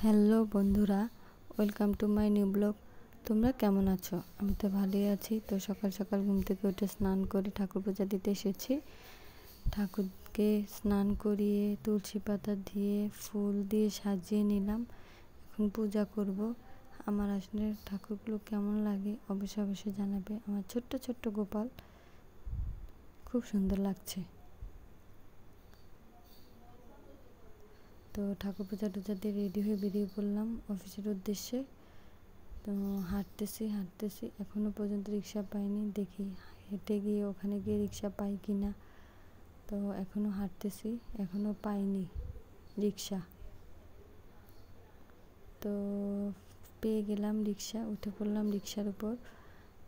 Hello বন্ধুরা, welcome to my new blog. তোমরা কেমন আছো? আমি তো ভালোই আছি। তো সকাল সকাল ঘুম থেকে উঠে স্নান করে ঠাকুর পূজা দিতে এসেছি। ঠাকুরকে স্নান করিয়ে তুলসী পাতা দিয়ে ফুল দিয়ে সাজিয়ে নিলাম। এখন পূজা করব। আমার আসলে ঠাকুরগুলো কেমন লাগে অবশ্যই জানাবে। আমার ছোট্ট ছোট্ট গোপাল খুব সুন্দর লাগছে। তো ঠাকুর পূজা টুজা দিয়ে রেডি হয়ে বেরিয়ে পড়লাম অফিসের উদ্দেশ্যে। তো হাঁটতেছি এখনও পর্যন্ত রিক্সা পাইনি, দেখি হেঁটে গিয়ে ওখানে গিয়ে রিক্সা পাই কি না। তো এখনও হাঁটতেছি, এখনও পাইনি রিক্সা। তো পেয়ে গেলাম রিক্সা, উঠে পড়লাম রিক্সার উপর।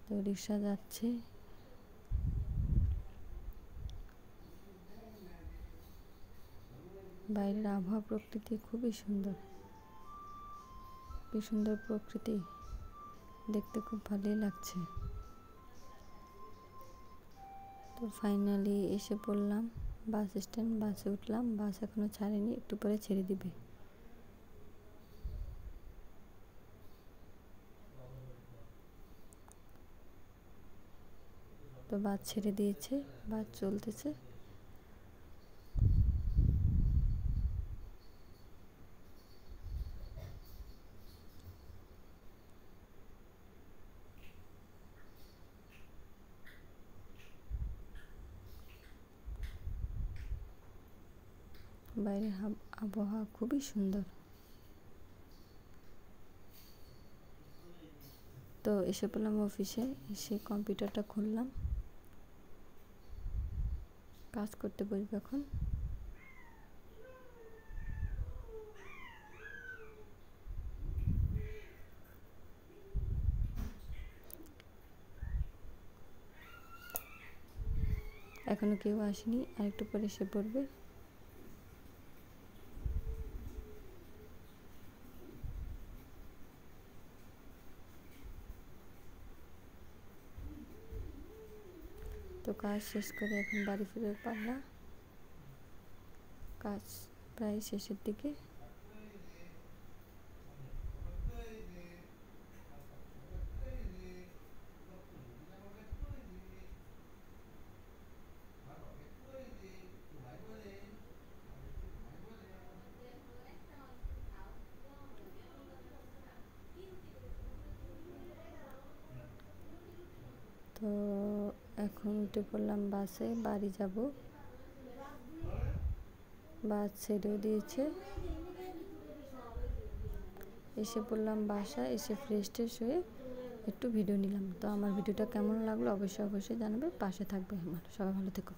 তো রিক্সা যাচ্ছে। বাইরের আবহাওয়া প্রকৃতি খুবই সুন্দর, কি সুন্দর প্রকৃতি, দেখতে খুব ভালোই লাগছে। তো ফাইনালি এসে পড়লাম বাস স্ট্যান্ড। বাসে উঠলাম, বাস এখনো ছাড়েনি, একটু পরে ছেড়ে দিবে। তো বাস ছেড়ে দিয়েছে, বাস চলতেছে। বাইরের আবহাওয়া খুবই সুন্দর। তো এসে পড়লাম অফিসে, এসে কম্পিউটারটা খুললাম, কাজ করতে বসবো এখন। এখনো কেউ আসেনি, আরেকটু পরে এসে পড়বে। তো কাজ শেষ করে এখন বাড়ি ফিরে পারলা। কাজ প্রায় শেষের দিকে। তো এখন উঠে পড়লাম বাসে, বাড়ি যাব। বাস ছেড়েও দিয়েছে। এসে পড়লাম বাসায়, এসে ফ্রেশ ট্রেশ হয়ে একটু ভিডিও নিলাম। তো আমার ভিডিওটা কেমন লাগলো অবশ্যই জানাবে, পাশে থাকবে আমার। সবাই ভালো থেকো।